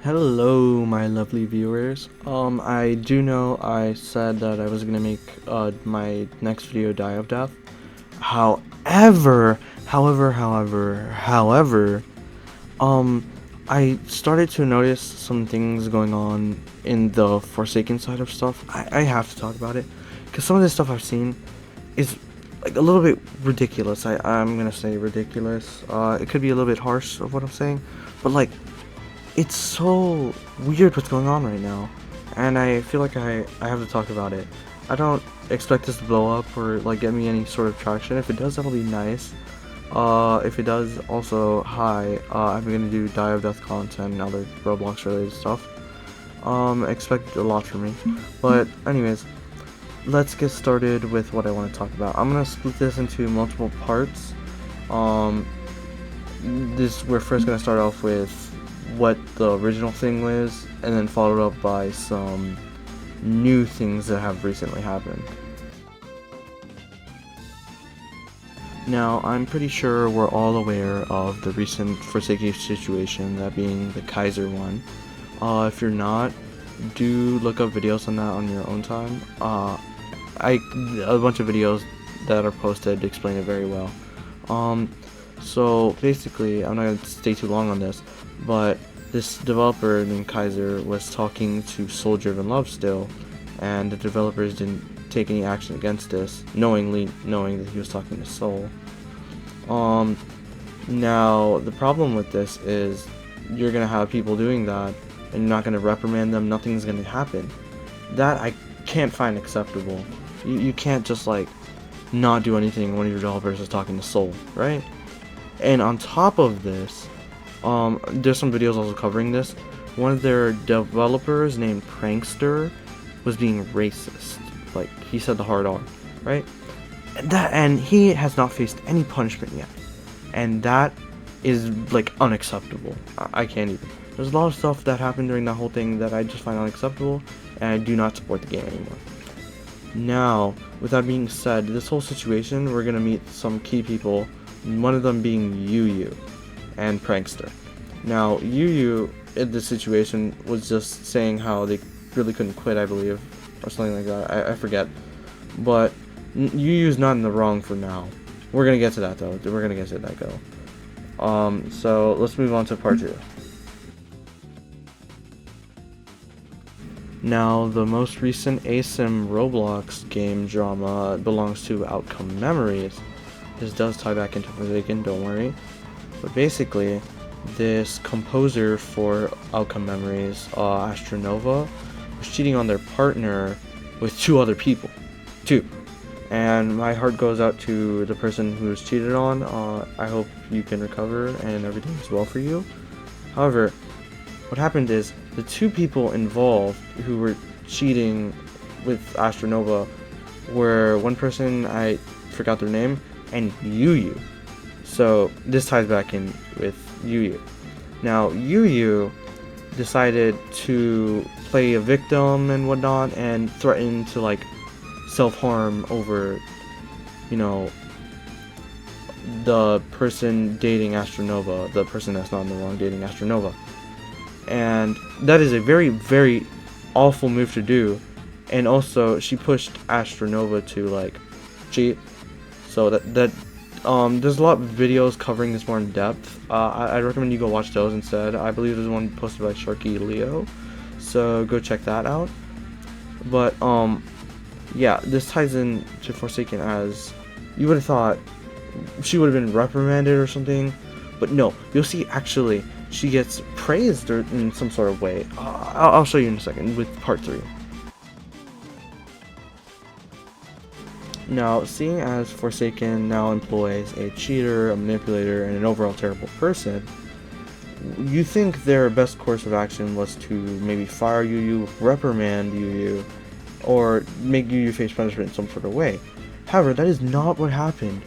Hello, my lovely viewers. I do know I said that I was gonna make my next video Die of Death. However, um, I started to notice some things going on in the Forsaken side of stuff. I have to talk about it because some of the stuff I've seen is like a little bit ridiculous. I'm gonna say ridiculous. It could be a little bit harsh of what I'm saying, but like, it's so weird what's going on right now, and I feel like I have to talk about it. I don't expect this to blow up or like get me any sort of traction. If it does, that'll be nice. If it does, also, hi, I'm gonna do Die of Death content and other Roblox related stuff. Expect a lot from me. But anyways, let's get started with what I want to talk about. I'm gonna split this into multiple parts. We're first gonna start off with what the original thing was, and then followed up by some new things that have recently happened. Now, I'm pretty sure we're all aware of the recent Forsaken situation, that being the Kaiser one. If you're not, do look up videos on that on your own time. A bunch of videos that are posted explain it very well. So basically, I'm not going to stay too long on this, but this developer named Kaiser was talking to Soul Driven Love still, and the developers didn't take any action against this, knowing that he was talking to Soul. Now, the problem with this is you're going to have people doing that, and you're not going to reprimand them, nothing's going to happen. That I can't find acceptable. You can't just, like, not do anything when one of your developers is talking to Soul, right? And on top of this, there's some videos also covering this. One of their developers named Prankster was being racist. Like, he said the hard R, right? And he has not faced any punishment yet. And that is, like, unacceptable. I can't even. There's a lot of stuff that happened during that whole thing that I just find unacceptable, and I do not support the game anymore. Now, with that being said, this whole situation, we're gonna meet some key people, one of them being Yuyu and Prankster. Now, Yuyu, in this situation, was just saying how they really couldn't quit, I believe, or something like that. I forget. But Yuyu's not in the wrong for now. We're gonna get to that, though. We're gonna get to that, go. So let's move on to part 2. Now, the most recent ASIM Roblox game drama belongs to Outcome Memories. This does tie back into Forsaken, don't worry. But basically, this composer for Outcome Memories, Astronova, was cheating on their partner with 2 other people. 2. And my heart goes out to the person who was cheated on. I hope you can recover and everything is well for you. However, what happened is the 2 people involved who were cheating with Astronova were one person, I forgot their name, and Yuyu. So this ties back in with Yuyu. Now, Yuyu decided to play a victim and whatnot and threaten to, like, self-harm over, you know, the person dating Astronova, the person that's not in the wrong dating Astronova. And that is a very, very awful move to do. And also, she pushed Astronova to, like, cheat. So there's a lot of videos covering this more in depth. I'd recommend you go watch those instead. I believe there's one posted by Sharky Leo, so go check that out. But yeah, this ties in to Forsaken, as you would have thought she would have been reprimanded or something, but no. You'll see, actually, she gets praised in some sort of way. I'll show you in a second with part 3. Now, seeing as Forsaken now employs a cheater, a manipulator, and an overall terrible person, you think their best course of action was to maybe fire Yuyu, reprimand Yuyu, or make Yuyu face punishment in some sort of way. However, that is not what happened.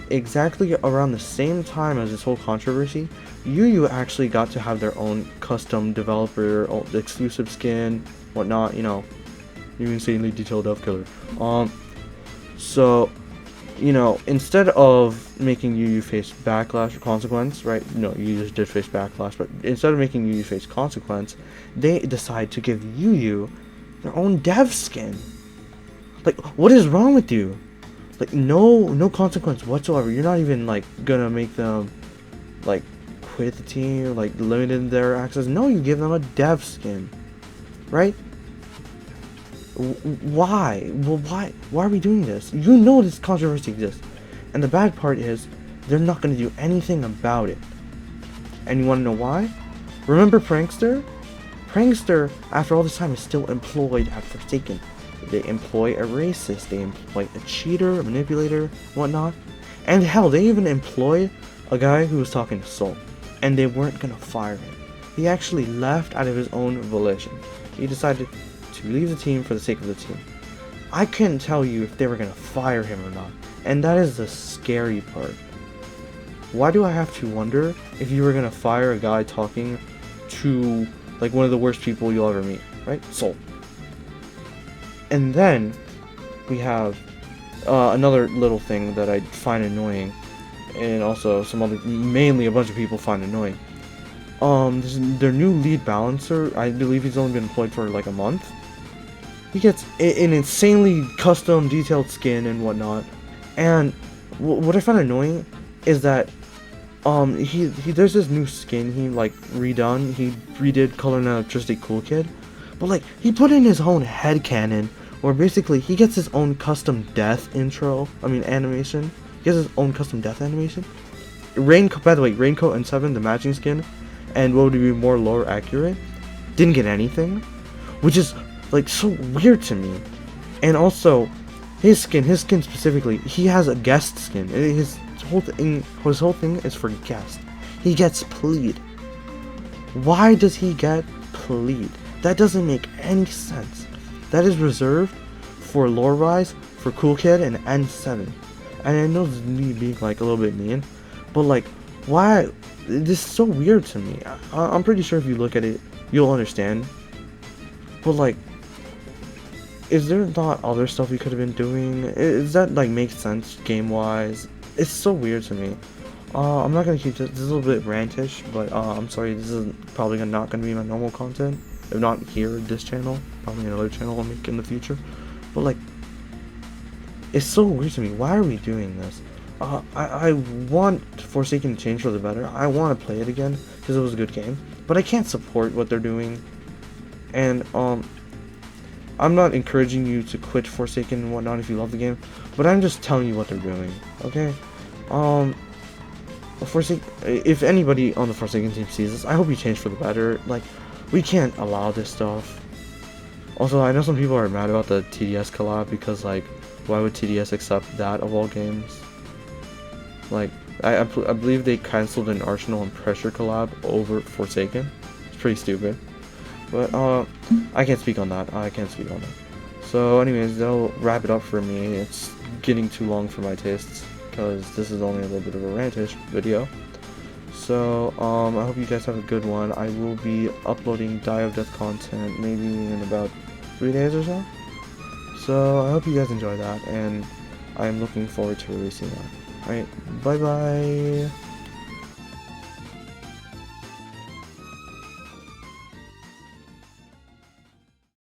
Exactly around the same time as this whole controversy, Yuyu actually got to have their own custom developer, exclusive skin, whatnot, you know, you insanely detailed elf killer. So, you know, instead of making Yuyu face backlash or consequence, right? No, Yuyu just did face backlash, but instead of making Yuyu face consequence, they decide to give Yuyu their own dev skin. Like, what is wrong with you? Like, no consequence whatsoever. You're not even, like, gonna make them, like, quit the team, like, limited their access. No, you give them a dev skin, right? Why? Well, why are we doing this? You know this controversy exists. And the bad part is, they're not gonna do anything about it. And you wanna know why? Remember Prankster? Prankster, after all this time, is still employed at Forsaken. They employ a racist, they employ a cheater, a manipulator, whatnot. And hell, they even employ a guy who was talking to Soul. And they weren't gonna fire him. He actually left out of his own volition. He decided to leave the team for the sake of the team. I couldn't tell you if they were gonna fire him or not. And that is the scary part. Why do I have to wonder if you were gonna fire a guy talking to, like, one of the worst people you'll ever meet, right? Soul. And then we have another little thing that I find annoying, and also some other, mainly a bunch of people find annoying. Their new lead balancer, I believe he's only been employed for like a month. He gets an insanely custom, detailed skin and whatnot. And what I find annoying is that there's this new skin he like redone. He redid Color and Electricity Cool Kid. But, like, he put in his own headcanon, where basically he gets his own custom death animation. He gets his own custom death animation. By the way, Raincoat and 7, the matching skin, and what would be more lore accurate, didn't get anything, which is, like, so weird to me. And also, his skin specifically, he has a guest skin. His whole thing is for guest. He gets plead. Why does he get plead? That doesn't make any sense. That is reserved for Lore Rise, for Cool Kid, and N7. And I know this is me being like a little bit mean, but like, why? This is so weird to me. I'm pretty sure if you look at it, you'll understand. But like, is there not other stuff we could have been doing? Does that like make sense game wise? It's so weird to me. I'm not gonna keep this. This is a little bit rantish, but I'm sorry. This is probably not gonna be my normal content. If not here, this channel, probably another channel I'll make in the future. But like, it's so weird to me. Why are we doing this? I want Forsaken to change for the better. I want to play it again because it was a good game. But I can't support what they're doing. And I'm not encouraging you to quit Forsaken and whatnot if you love the game. But I'm just telling you what they're doing. Okay. If anybody on the Forsaken team sees this, I hope you change for the better. Like, we can't allow this stuff. Also, I know some people are mad about the TDS collab because, like, why would TDS accept that of all games? Like, I believe they cancelled an Arsenal and Pressure collab over Forsaken. It's pretty stupid. But, I can't speak on that. So, anyways, that'll wrap it up for me. It's getting too long for my tastes because this is only a little bit of a rantish video. So, I hope you guys have a good one. I will be uploading Die of Death content maybe in about 3 days or so. So, I hope you guys enjoy that, and I am looking forward to releasing that. Alright, bye bye!